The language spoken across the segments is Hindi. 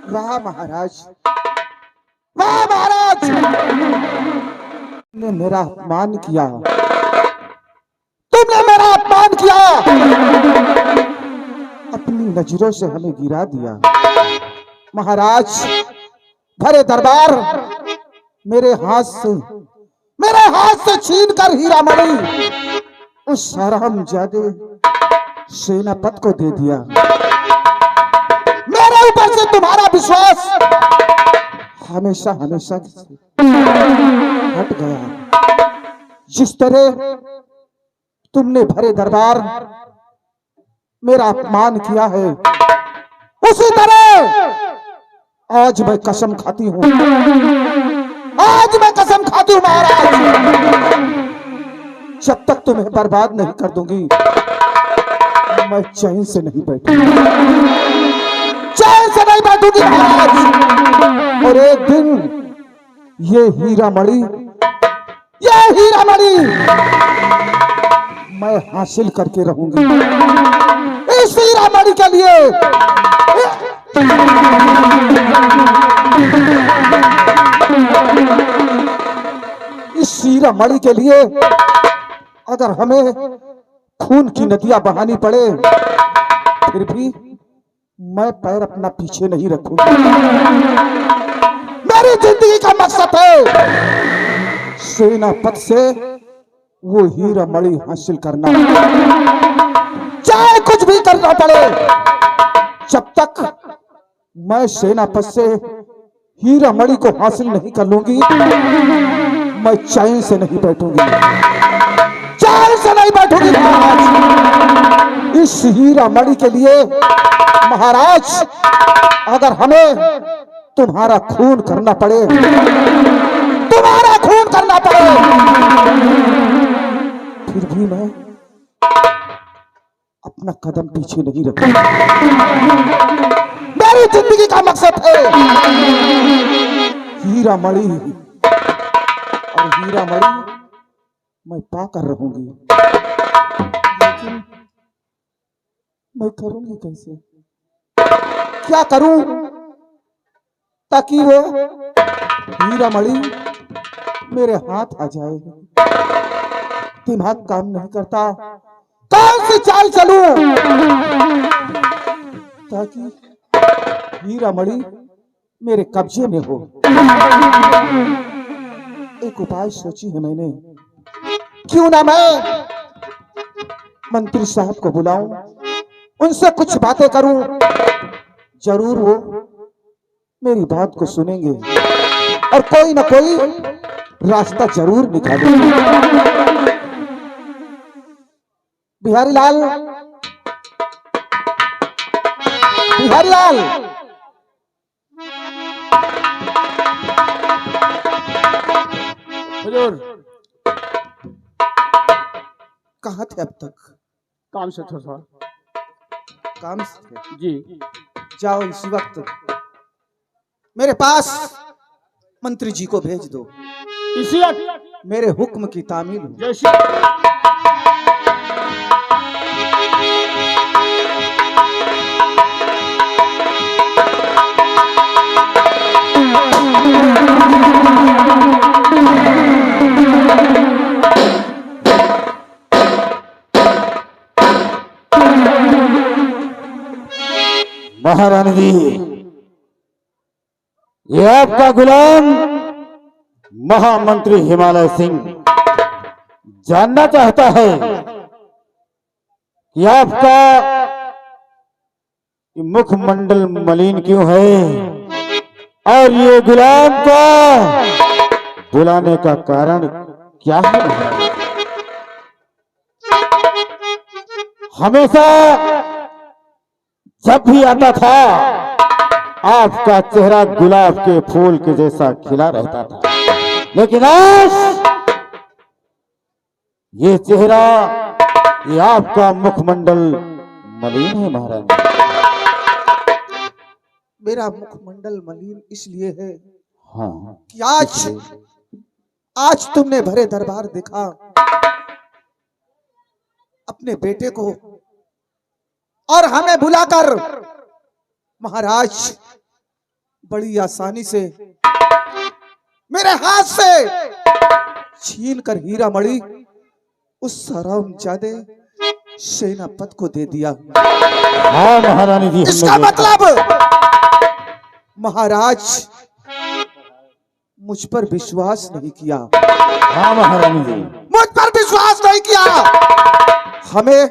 वाह महाराज, वाह महाराज, तुमने मेरा अपमान किया, तुमने मेरा अपमान किया, अपनी नजरों से हमें गिरा दिया। महाराज, भरे दरबार मेरे हाथ से छीन कर हीरा मणि उस हरामजादे सेनापति को दे दिया। मेरे ऊपर से तुम्हारा विश्वास हमेशा हमेशा हट गया। जिस तरह तुमने भरे दरबार मेरा अपमान किया है, उसी तरह आज मैं कसम खाती हूं, आज मैं कसम खाती हूं महाराज, जब तक तुम्हें बर्बाद नहीं कर दूंगी मैं चैन से नहीं बैठूंगी, चैन से नहीं बैठूंगी महाराज। और एक दिन ये हीरा मणि मैं हासिल करके रहूंगी। इस हीरा मणि के लिए इस हीरा मणि के लिए अगर हमें खून की नदियां बहानी पड़े फिर भी मैं पैर अपना पीछे नहीं रखूंगा। मेरी जिंदगी का मकसद है सेनापति से वो हीरा मणि हासिल करना, चाहे कुछ भी करना पड़े। जब तक मैं सेनापति से हीरा मणि को हासिल नहीं कर लूंगी मैं चैन से नहीं बैठूंगी, चैन से नहीं बैठूंगी महाराज। इस हीरा मणि के लिए महाराज अगर हमें तुम्हारा खून करना पड़े, तुम्हारा खून करना पड़े, फिर भी मैं अपना कदम पीछे नहीं रखूंगा। मेरी जिंदगी का मकसद है हीरा मणि, और हीरा मणि मैं पाकर रहूंगी। लेकिन मैं करूंगी कैसे, क्या करूं ताकि वो हीरा मणि मेरे हाथ आ जाए। दिमाग काम नहीं करता, कौन सी चाल चलूं ताकि हीरा मणि मेरे कब्जे में हो। एक उपाय सोची है मैंने, क्यों ना मैं मंत्री साहब को बुलाऊं, उनसे कुछ बातें करूं, जरूर वो मेरी बात को सुनेंगे और कोई ना कोई रास्ता जरूर निकालेंगे। बिहारी लाल, बिहारी लाल, हुजूर, कहाँ थे अब तक? काम से था। काम से जी। जाओ इसी वक्त मेरे पास मंत्री जी को भेज दो, इसी मेरे हुक्म की तामील हो। जैसे महारानी जी, ये आपका गुलाम महामंत्री हिमालय सिंह जानना चाहता है कि आपका मुखमंडल मलिन क्यों है और ये गुलाम का बुलाने का कारण क्या है। हमेशा जब भी आता था आपका चेहरा गुलाब के फूल के जैसा खिला रहता था, लेकिन आज ये चेहरा, ये आपका मुखमंडल मलिन है महाराज। मेरा मुखमंडल मलिन इसलिए है हाँ कि आज तुमने भरे दरबार देखा, अपने बेटे को और हमें बुलाकर महाराज बड़ी आसानी से मेरे हाथ से छीन कर हीरा मणि उस हरामजादे सेनापति को दे दिया। हाँ महारानी जी, इसका मतलब महाराज मुझ पर विश्वास नहीं किया। हाँ महारानी जी, मुझ पर विश्वास नहीं किया, हमें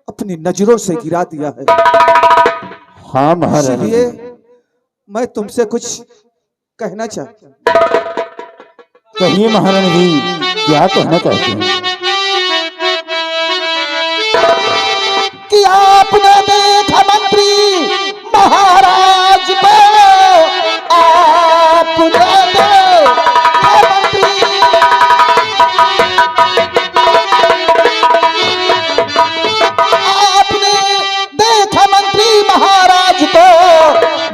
अपनी नजरों से गिरा दिया है। हाँ महारानी इसलिए जी, मैं तुमसे कुछ कहना चाहता हूं। कहिए महारानी जी, क्या कहना चाहते हैं? कि आपने देखा मंत्री महाराज को, आपने देखा मंत्री, आपने देखा मंत्री महाराज को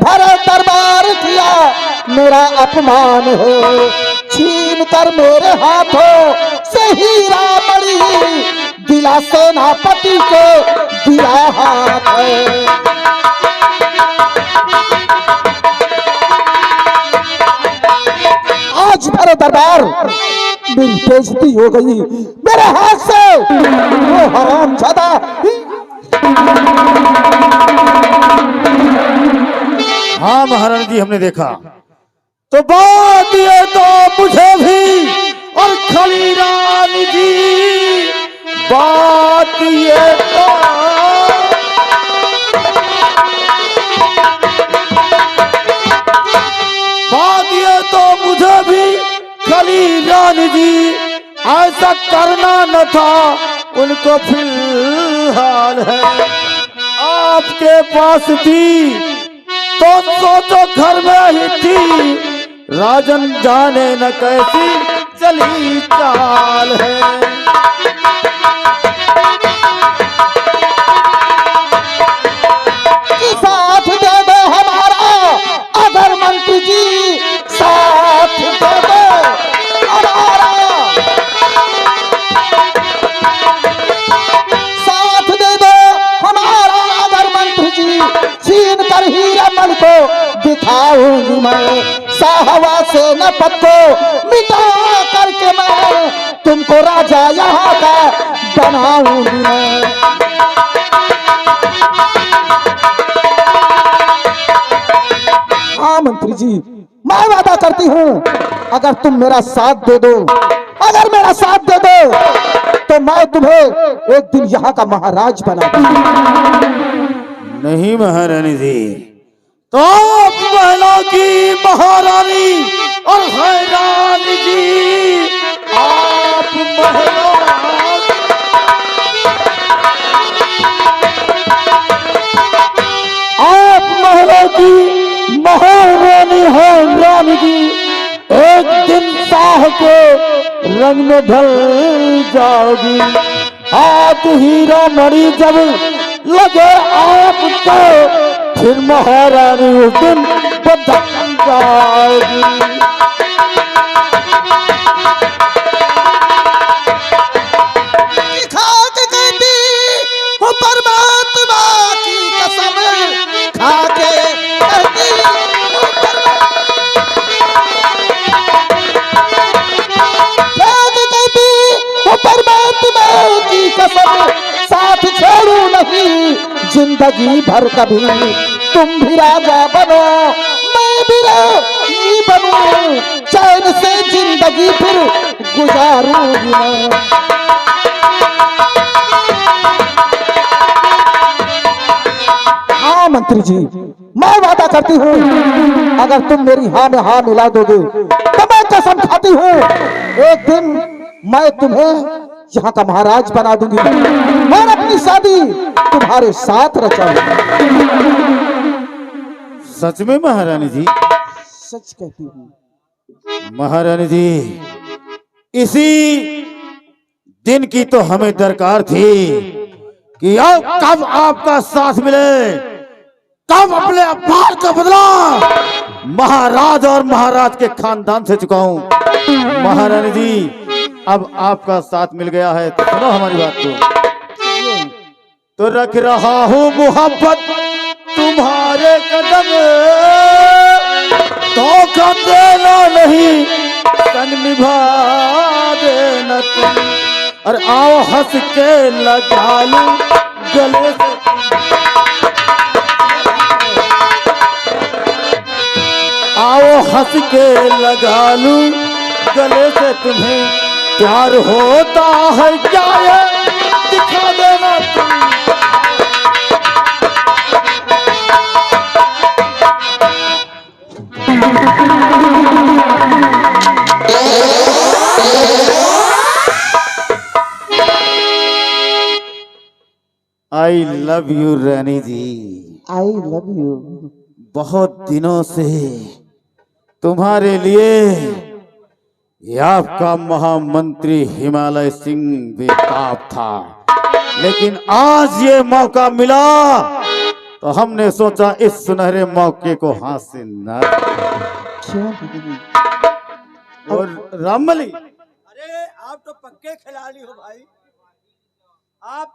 भरे दरबार किया, मेरा अपमान है, छीन कर मेरे हाथों से हीरा मणि दिला सेनापति को दिया हाथ है। आज भरे दरबार मेरी बेइज्जती हो गई, मेरे हाथ से वो हरामजादा। हाँ महारानी जी, हमने देखा। तो बात ये तो मुझे भी और खली रानी जी, बात ये तो मुझे भी खली रानी जी, ऐसा करना न था उनको फिलहाल है। आपके पास थी तो सोचो घर में ही थी, राजन जाने न कैसी चली चाल है। साथ दे दो हमारा अगर मंत्री जी, साथ दे दो हमारा, साथ दे दो हमारा अगर मंत्री जी, छीन कर हीरा मणि को दिखाऊंगी मैं, साहवा सेनापति को मिटा करके मैं तुमको राजा यहाँ का बनाऊंगी मैं। हाँ मंत्री जी, मैं वादा करती हूँ अगर तुम मेरा साथ दे दो, अगर मेरा साथ दे दो तो मैं तुम्हें एक दिन यहाँ का महाराज बना दूंगा। नहीं महारानी जी, तो आप महलों की महारानी और हैरानी जी, आप महलों की महारानी हैरानी जी, एक दिन शाह के रंग में ढल जाओगी। हाथ हीरा मणि जब लगे आपको, फिर महारानी उस दिन बदल जाओगी। खाक कहती हो परमात्मा की कसम, खाके कहती हो परमात्मा की कसम, साथ छोड़ू नहीं जिंदगी भर कभी, तुम भी राजा बनो मैं भी रानी बनूं, चैन से जिंदगी फिर गुजारूंगी मैं। हाँ मंत्री जी, मैं वादा करती हूँ अगर तुम मेरी हाँ में हाँ मिला दोगे तो मैं कसम खाती हूँ एक दिन मैं तुम्हें यहाँ का महाराज बना दूंगी और अपनी शादी तुम्हारे साथ रचाऊंगी। सच में महारानी जी? सच कहती हूँ महारानी जी, इसी दिन की तो हमें दरकार थी कि अब कब आपका साथ मिले, कब अपने अपमान का बदला महाराज और महाराज के खानदान से चुकाऊं। महारानी जी, अब आपका साथ मिल गया है तो सुनो हमारी बात को। तो रख रहा हूँ मोहब्बत तुम्हारे कदम, धोखा देना नहीं, संग निभा देना तुम। और आओ हंस के लगा लूं गले से, आओ हंस के लगा लूं गले से तुम्हें, प्यार होता है क्या ये दिखा देना तुम। I love you Rani ji. I love you. बहुत दिनों से तुम्हारे लिए ये आपका महामंत्री हिमालय सिंह बेताब था, लेकिन आज ये मौका मिला तो हमने सोचा इस सुनहरे मौके को हाथ से न। क्यों? और राममली, अरे आप तो पक्के खिलाड़ी हो भाई, आप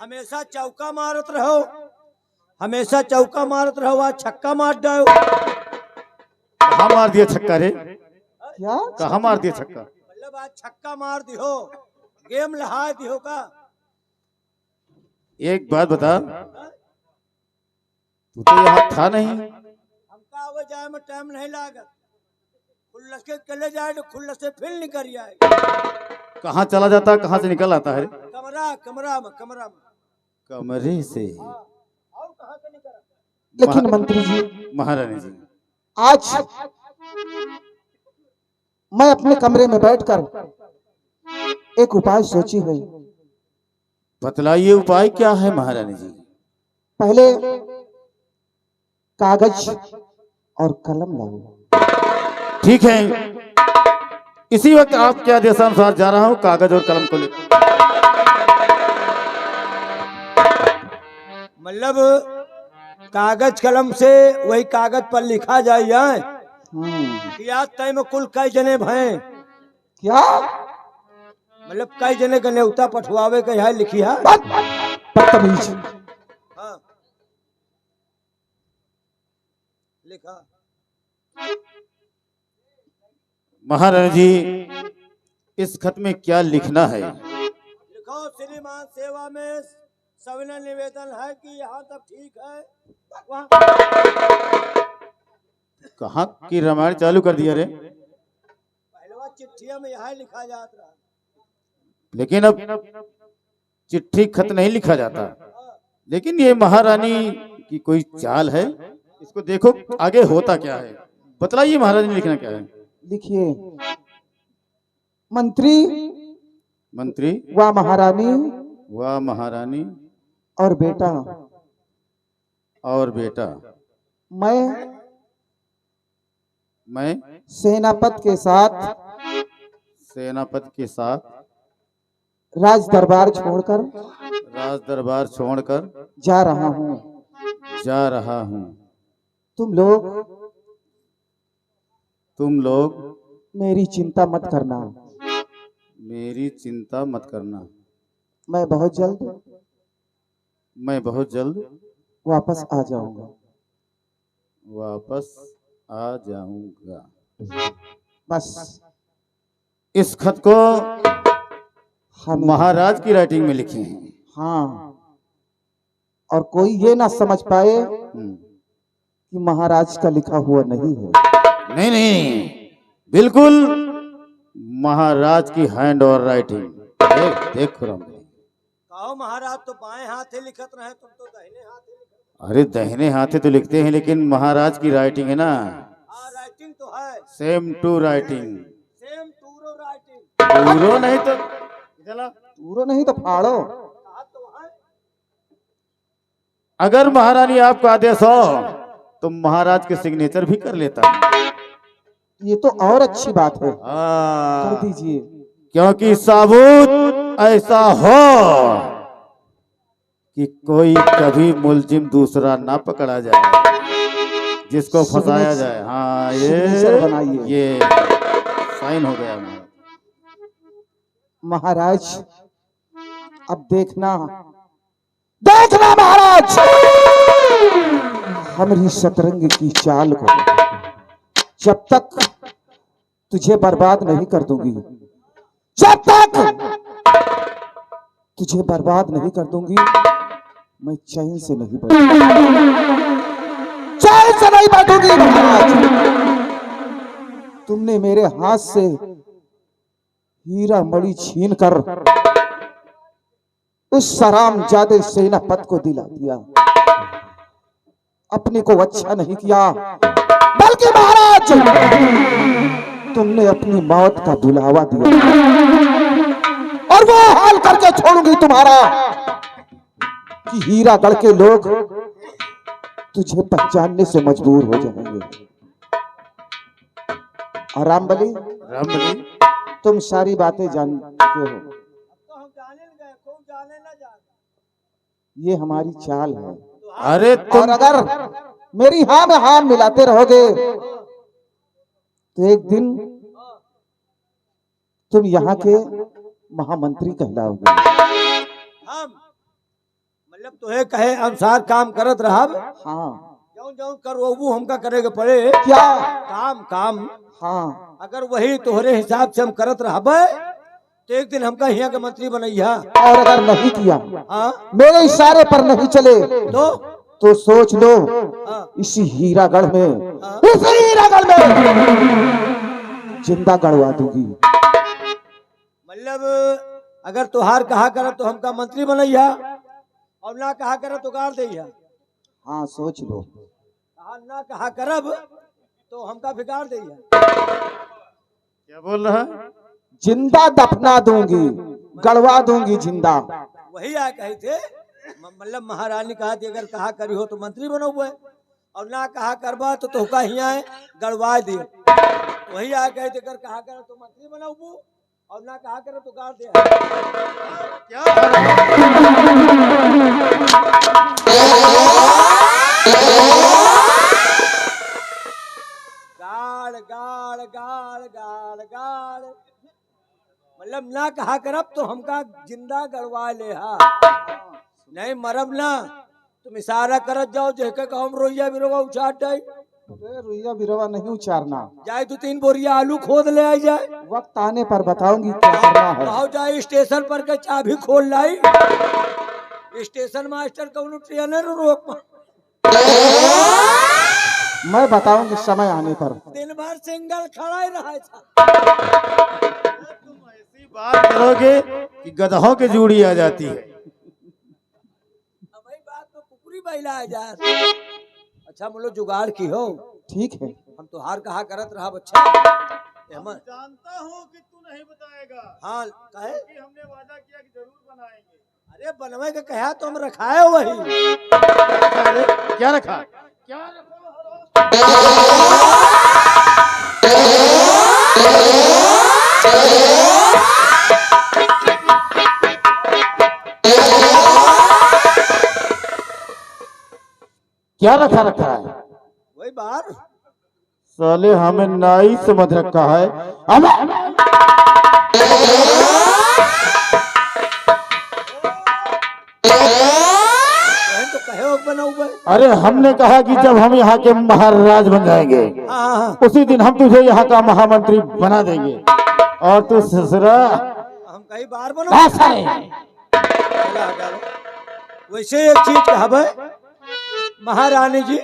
हमेशा चौका मारत रहो, हमेशा चौका मारत रहो, आज छक्का मार दो। कहाँ मार दिया छक्का रे? क्या? कहाँ मार दिया छक्का? मतलब आज छक्का मार दियो, गेम लहा दियो का। एक बात बता, तू तो यहाँ था नहीं। हमका आवे जाए में टाइम नहीं लागत, खुल्लस के चले जाए तो खुल्लस से फिर निकल जाए। कहाँ चला जाता, कहाँ से निकल आता है? कमरा कमरा में, कमरा में। कमरे से। और कहाँ से निकला? लेकिन मंत्री जी, महारानी जी, आज मैं अपने कमरे में बैठकर एक उपाय सोची हुई। बतलाइए उपाय क्या है महारानी जी? पहले कागज और कलम लाओ। ठीक है, इसी वक्त आपके आदेशानुसार जा रहा हूँ कागज और कलम को लेकर। मतलब कागज कलम से वही कागज पर लिखा जाए कि आज तय में कुल कई जने भय, क्या? मतलब कई जने का न्योता पठवावे के यहाँ लिखी है। बदतमीज। हाँ लिखा। महारानी जी, इस खत में क्या लिखना है? लिखो, श्रीमान सेवा में सविनय निवेदन है कि यहाँ तक ठीक है, वहाँ कहाँ की रामायण चालू कर दिया रे? पहलवा चिट्ठिया में यहाँ लिखा जाता रहा। लेकिन अब चिट्ठी खत नहीं लिखा जाता, लेकिन ये महारानी की कोई चाल है। इसको देखो आगे होता क्या है, बतलाइए महारानी लिखना क्या है? लिखिए, मंत्री मंत्री व महारानी व महारानी और बेटा, और बेटा, मैं सेनापति के साथ सेनापति के साथ राज दरबार छोड़कर राज दरबार छोड़कर जा रहा हूँ। तुम लोग मेरी चिंता मत करना। मेरी चिंता मत करना। मैं बहुत जल्द वापस आ जाऊंगा। बस इस खत को हम महाराज की राइटिंग में लिखे हैं। हाँ, और कोई ये ना समझ पाए कि महाराज का लिखा हुआ नहीं है। नहीं नहीं, बिल्कुल महाराज की हैंड और राइटिंग। देख खुरम, कहो महाराज तो बाएं हाथ ही लिखत रहे, तुम तो दाहिने हाथ ही लिखत। अरे दाहिने हाथे तो लिखते हैं, लेकिन महाराज की राइटिंग है ना। हाँ राइटिंग तो है, सेम टू राइटिंग। सेम टूरो राइटिंग। पूरो नहीं तो चला, पूरा नहीं तो फाड़ो। कहा तो वहाँ अगर महारानी आपका आदेश हो तो महाराज के सिग्नेचर भी कर लेता है। ये तो और अच्छी बात है, कर हाँ, दीजिए। क्योंकि साबुत ऐसा हो कि कोई कभी मुलजिम दूसरा ना पकड़ा जाए, जिसको फंसाया जाए। हाँ, सिग्नेचर बनाइए। ये साइन हो गया महाराज अब देखना देखना महाराज, हमारी शतरंग की चाल को जब तक तुझे बर्बाद नहीं कर दूंगी, जब तक तुझे बर्बाद नहीं कर दूंगी, मैं चैन से नहीं बैठूंगी, चैन से नहीं बैठूंगी महाराज। तुमने मेरे हाथ से हीरा मणि छीन कर उस सरामजादे सेनापति को दिला दिया, अपने को अच्छा नहीं किया, बल्कि महाराज तुमने अपनी मौत का बुलावा दिया, और वो हाल करके छोड़ूंगी तुम्हारा कि हीरागढ़ के लोग तुझे पहचानने से मजबूर हो जाएंगे। और रामबली, तुम सारी बातें जानते हो, तो हम जाने गए, खूब जाने ना जाने। ये हमारी चाल है। अरे और अगर मेरी हाँ में हाँ मिलाते रहोगे तो एक दिन तुम यहाँ के महामंत्री कहलाओगे। हम मतलब तुहे कहे अनुसार काम करत रहा, हाँ जौन जौन कर वो हमका करेगा पड़े क्या? काम काम। हाँ, अगर वही तोहरे हिसाब से हम करत रहबे तो एक दिन हमका यहाँ के मंत्री बनैया। और अगर नहीं किया, हाँ मेरे इशारे पर नहीं चले तो सोच लो हाँ इसी हीरागढ़ में, हाँ। इसी हीरागढ़ में जिंदा गड़वा दूंगी। मतलब अगर तुहार कहा करब तो हमका मंत्री बनैया, और ना कहा करब तो गाड़ दैया। हाँ सोच लो। कहा ना कहा करब तो हमका बिगाड़ दैया। क्या बोल रहा है? जिंदा दफना दूंगी, गड़वा दूंगी जिंदा। वही आ कहे थे, मतलब महारानी कहा थी अगर कहा करी हो तो मंत्री बनो हुए, और ना कहा करबा तो तोहका हिया गड़वा दियो। वही आ कहे थे अगर कहा कर तो मंत्री बनाऊ, और ना कहा करे तो गाड़ दे। गाड़ गाड़ गाड़ गाड़ गाड़, मतलब ना कहा करब तो हमका जिंदा गड़वा ले हा, नहीं मरब ना। तुम इशारा करत जाओ जेके हम रोइया बिरवा उछाट जाए। रुइया बिरवा नहीं उचारना, जाए 2-3 बोरिया आलू खोद ले आई जाए। वक्त आने पर बताऊंगी क्या करना है। कहो जाए स्टेशन पर के चाबी खोल लाई, स्टेशन मास्टर कौन ट्रेनर रोक मैं बताऊंगी समय आने पर। दिन भर सिंगल खड़ा ही रहा था। तुम ऐसी बात करोगे कि गधों की जूड़ी आ जाती है। अब वही बात तो कुकुरी बैला आ जा। अच्छा बोलो जुगाड़ की हो, ठीक है, हम तो हार कहा करत रहा बच्चा। जानता हूँ कि तू नहीं बताएगा। हाँ कहे कि हमने वादा किया कि जरूर बनाएंगे। अरे बनवे के कहा तो हम रखाए वही। क्या रखा? क्या रखा? क्या रखा रखा है? वही बार साले हमें नाई समझ रखा है। तो कहे हो बनाऊ भाई। अरे हमने कहा कि जब हम यहाँ के महाराज बन जाएंगे हाँ उसी दिन हम तुझे यहाँ का महामंत्री बना देंगे, और तू ससुरा हम कई बार बनो। वैसे एक चीज कहा भाई, महारानी जी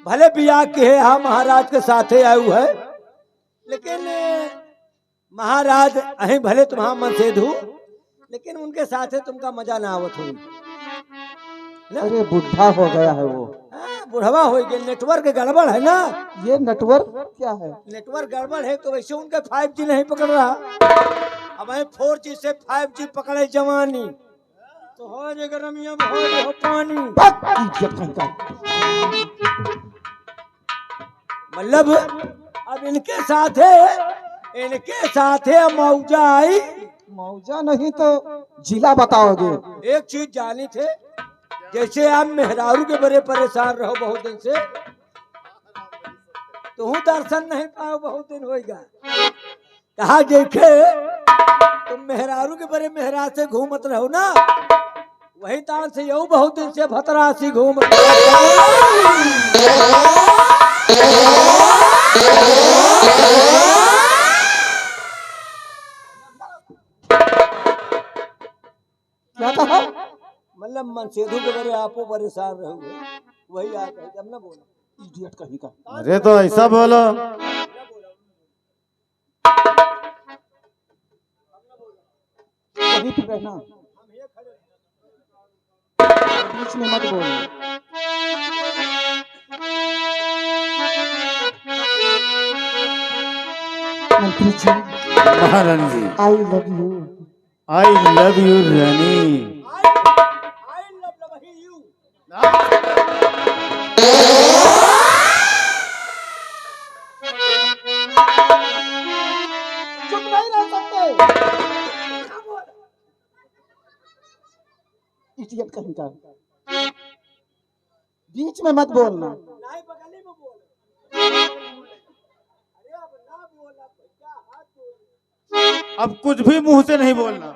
भले बियाह के है, हाँ महाराज के साथे आयु है, लेकिन महाराज अही भले तुम्हारा मन से धू, लेकिन उनके साथे तुमका मजा ना आवत हो। अरे बुढ़ा हो गया है वो। बुढ़वा हो गया, नेटवर्क गड़बड़ है ना। ये नेटवर्क क्या है? नेटवर्क गड़बड़ है तो वैसे उनके 5G नहीं पकड़ रहा। अब 4G से 5G पकड़े जवानी तो हो जाएगा रमिया में हो जाए पानी। मतलब अब इनके साथे मौजा आई। मौजा नहीं तो जिला बताओगे। एक चीज जानी थे, जैसे आप मेहरारू के बड़े परेशान रहो बहुत दिन से, तो दर्शन नहीं पाओ बहुत दिन होएगा। कहा देखे तुम मेहरारू के बड़े मेहरा से घूमत रहो ना, वही तान से यू बहुत दिन से भतरासी घूम क्या कहा? मतलब मन सेधु के बड़े आपो परेशान रहोगे वही आ गए जब ना बोला इडियट कहीं का। अरे तो ऐसा बोलो। वहीं पे रहना, बीच में मत बोल। मंत्री जी, महारानी जी, I love you. I love you रानी। आई लव यू चुप नहीं रह सकते, इडियट कहीं का। बीच में मत बोलना। नहीं बगली में बोल अरे अब ना बोला भैया हाथ जोड़ अब कुछ भी मुंह से नहीं बोलना।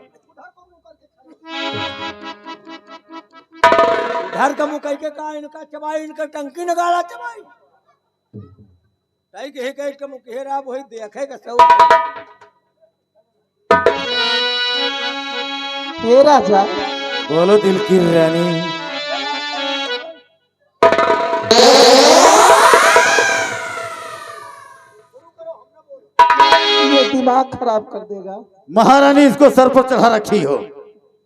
घर का मुंह कह के कहा इनका चबाई इनका टंकी नगाड़ा चबाई ताई के कह के मुंह घेरा वही देखे का सब हे राजा, बोलो दिल की रानी। ये दिमाग खराब कर देगा। महारानी इसको सर पर चढ़ा रखी हो,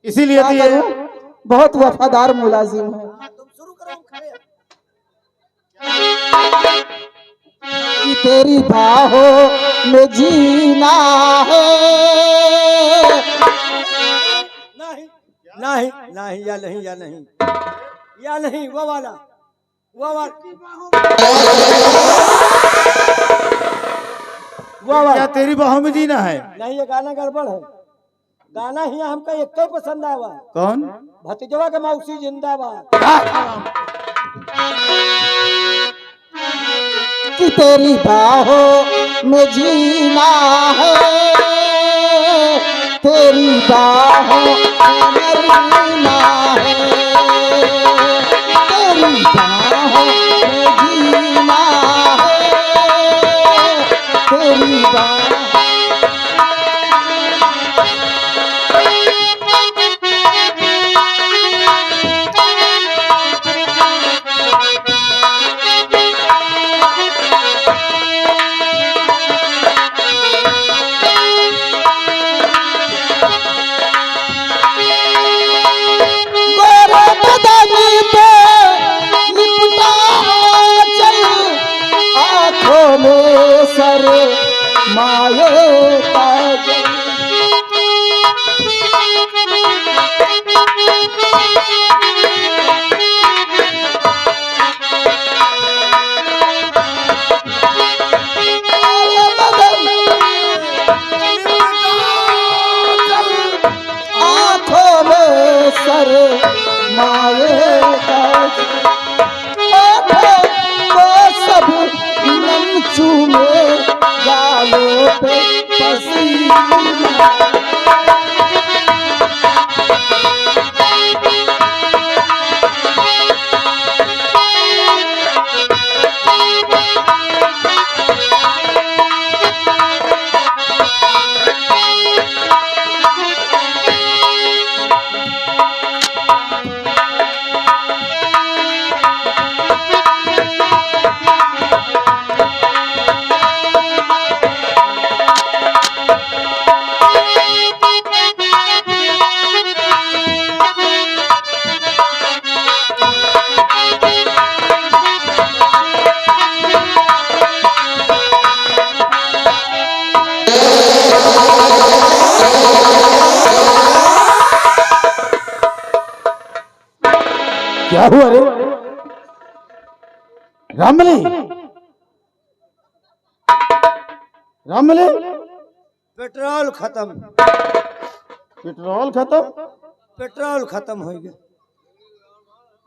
इसीलिए क्या तो ये करूं? बहुत वफादार मुलाजिम है। तुम शुरू करो हम खड़े हैं। कि तेरी बाहों में जीना है। नहीं नहीं नहीं या नहीं या नहीं या नहीं वो वाला वो वाला वो वाला क्या तेरी बाहों में जीना है? नहीं ये गाना गड़बड़ है गाना ही हमको एक ही पसंद आवा कौन? भतीजवा के मौसी जिंदाबाद कि तेरी बाहों में जीना है, तेरी बाहों में मरना है, तेरी बाहों में जीना है, तेरी बाहों। गोरे बदन पे लिपटा चल, आँखों में सर माये काजल। गोरे बदन आँखों में सर माये काजल। आँखों को सब नम चूमे, गालों पे पसीना। क्या हुआ रे? रामली, रामली, पेट्रोल खत्म पेट्रोल खत्म। पेट्रोल खत्म हो गया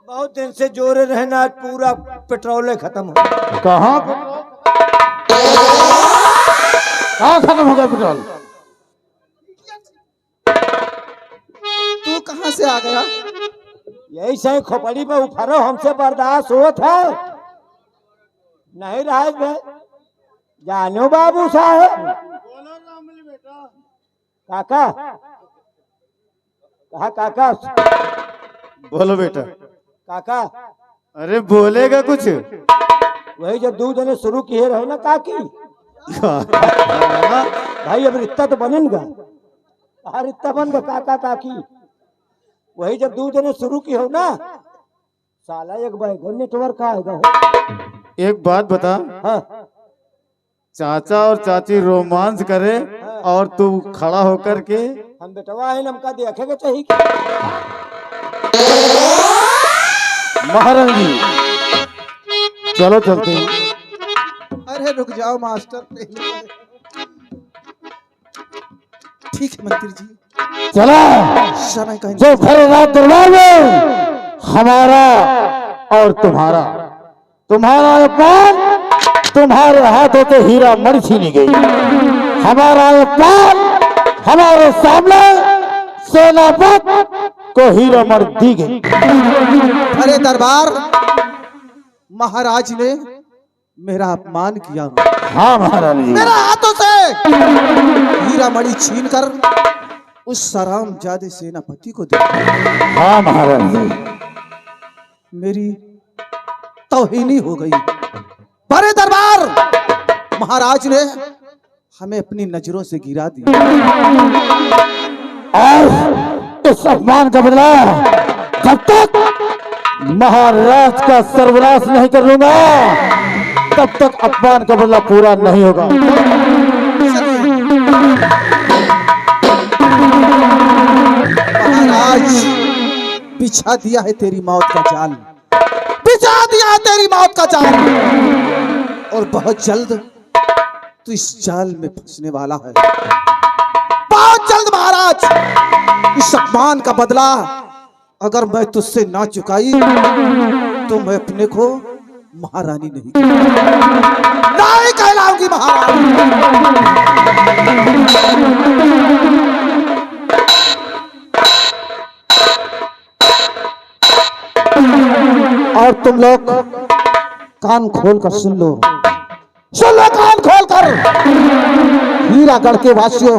बहुत दिन से जोरे रहना आज पूरा पेट्रोल खत्म हो गया। कहाँ पेट्रोल? कहाँ खत्म हो गया पेट्रोल? तू कहाँ से आ गया? यही सही खोपड़ी पे उफरो हमसे बर्दाश्त होत है नहीं रहा बे जानो बाबू साहब काका कहा काका बोलो बेटा। काका अरे बोलेगा कुछ? वही जब 2 जने शुरू किए रहे ना काकी भाई अब रिश्ता तो बनेगा हाँ रिश्ता बन गया काका काकी वही जब 2 जने शुरू की हो ना साला एक बैगन नेटवर्क आएगा एक बात बता, हाँ चाचा और चाची रोमांस करे और तू खड़ा होकर के हम बेटवा है हमका देखेगा चाहिए महाराज जी चलो चलते हैं। अरे रुक जाओ मास्टर, ठीक है मंत्री जी, चला समय का जो भरे रात दरबार में हमारा और तुम्हारा अपमान तुम्हारे हाथों के हीरा मणि छीनी गई। हमारा अपमान हमारे सामने सेनापति को हीरा मणि दी गई। अरे दरबार, महाराज ने मेरा अपमान किया, हाँ महारानी जी, मेरे हाथों से हीरा मणि छीन कर उस सरामजादे सेनापति को दे। हाँ महारानी जी, मेरी तौहीनी हो गई। बड़े दरबार, महाराज ने हमें अपनी नजरों से गिरा दिया और इस अपमान का बदला जब तक महाराज का सर्वनाश नहीं कर लूंगा तब तक अपमान का बदला पूरा नहीं होगा। महाराज, बिछा दिया है तेरी मौत का जाल, बिछा दिया है तेरी मौत का जाल, और बहुत जल्द तू इस जाल में फंसने वाला है। बहुत जल्द महाराज, इस अपमान का बदला अगर मैं तुझसे ना चुकाई तो मैं अपने को महारानी नहीं कहलाऊंगी महारानी। और तुम लोग कान खोल कर सुन लो कान खोल कर। हीरागढ़ के वासियों,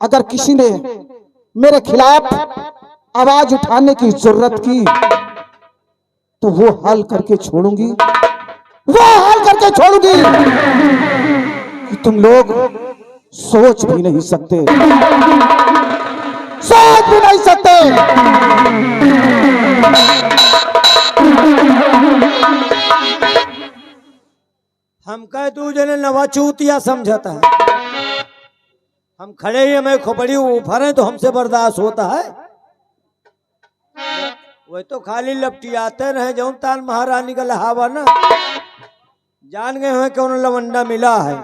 अगर किसी ने मेरे खिलाफ आवाज उठाने की जरूरत की तो वो हाल करके छोड़ूंगी कि तुम लोग सोच भी नहीं सकते। हम कह 2 जने नवा चूतिया समझता है, हम खड़े ही हमें खोपड़ी उफरे तो हमसे बर्दाश्त होता है। वही तो खाली लपटियाते रहे जौन तान महारानी का लहावा ना जान गए हैं कौन लवंडा मिला है।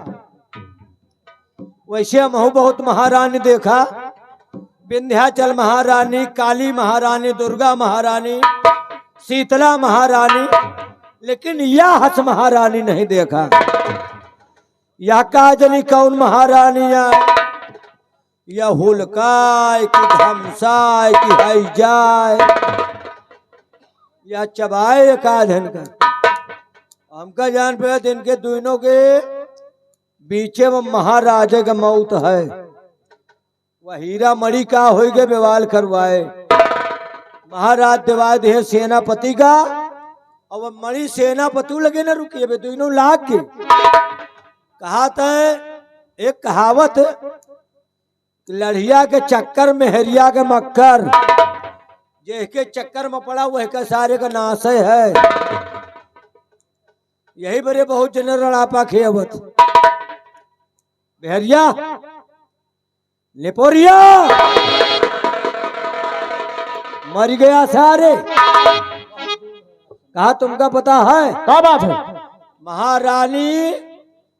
वैसे हम बहुत महारानी देखा, विंध्याचल महारानी, काली महारानी, दुर्गा महारानी, शीतला महारानी, लेकिन यह हस महारानी नहीं देखा। यह काजनी कौन महारानी या हुलकाय की धमसाय की हैजाय या चबाए काधन का हमका जान पे इनके दोनों के बीचे में महाराजे का मौत है। वह हीरा मणि का हो गए विवाल करवाए, महाराज दिवा दे सेनापति का और वह मणि सेनापति लगे ना रुकिए बे दोनों लाग के कहा था। एक कहावत, लड़िया के चक्कर में हरिया के मक्कर, जिसके चक्कर में पड़ा वह का सारे का नाश है। यही बड़े बहुत जन रड़ापा खेवत बेहरिया लेपोरिया मर गया सारे। कहा तुमका पता है क्या बात है? महारानी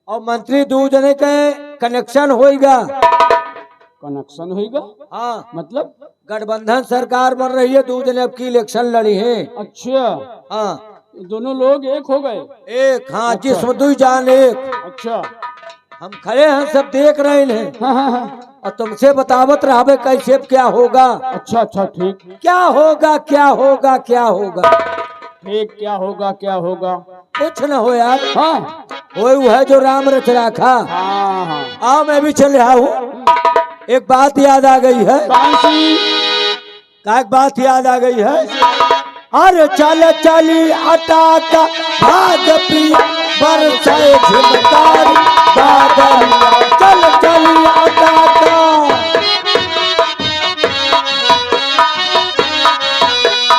और मंत्री 2 जने के कनेक्शन होएगा। कनेक्शन होगा? हाँ, मतलब गठबंधन सरकार बन रही है, 2 जने अब की इलेक्शन लड़ी है। अच्छा, हाँ दोनों लोग एक हो गए? एक, हाँ जिसम 2 जान एक। अच्छा, हम खड़े हैं सब देख रहे हैं। हाँ हाँ हाँ। और तुमसे बतावत रहा कैसे क्या होगा। अच्छा अच्छा ठीक क्या होगा क्या होगा क्या होगा। ठीक, क्या होगा क्या होगा। कुछ न हो यार। हाँ वो है जो राम रच रखा। हाँ हाँ। आओ मैं भी चल रहा हूँ। एक बात याद आ गई है। कौन सी? का एक बात याद आ गई है। अरे चल चली अटा का भाग पिया बरसाए झुमकार बादल। चल चली अटा का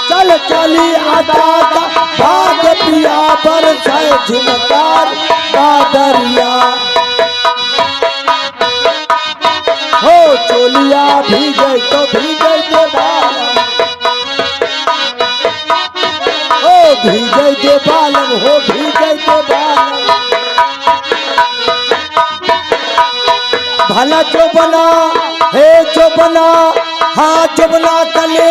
चल चली अटा का भाग पिया बरसाए झुमकार बादरिया। हो चोलिया भीगे तो भीगे दे बालम। हो भीगे दे बालम हो भीगे दे बालम। भला जो बना है जो बना हाँ जो बना कले